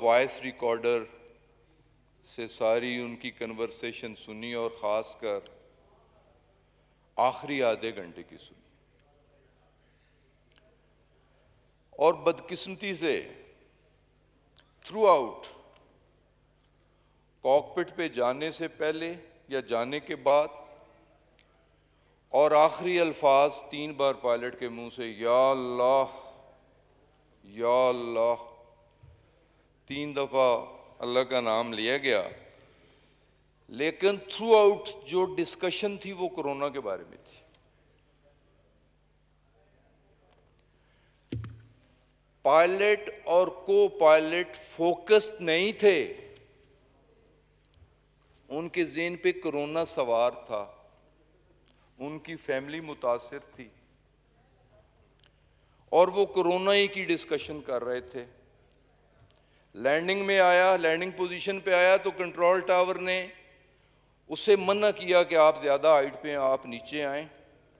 Voice recorder سے ساری ان کی کنورسیشن سنی اور خاص کر آخری آدھے گھنٹے کی سنی، اور بدقسمتی سے تھرو آؤٹ کاکپٹ پہ جانے سے پہلے یا جانے کے بعد اور آخری الفاظ 3 بار پائلٹ کے منہ سے یا اللہ یا اللہ 3 دفعہ اللہ کا نام لیا گیا، لیکن تھرو آؤٹ جو ڈسکشن تھی وہ کرونا کے بارے میں تھی۔ پائلٹ اور کو پائلٹ فوکسڈ نہیں تھے، ان کے ذہن پہ کرونا سوار تھا، ان کی فیملی متاثر تھی اور وہ کرونا ہی کی ڈسکشن کر رہے تھے۔ لینڈنگ میں آیا، لینڈنگ پوزیشن پہ آیا تو کنٹرول ٹاور نے اسے منع کیا کہ آپ زیادہ ہائٹ پہ ہیں، آپ نیچے آئیں۔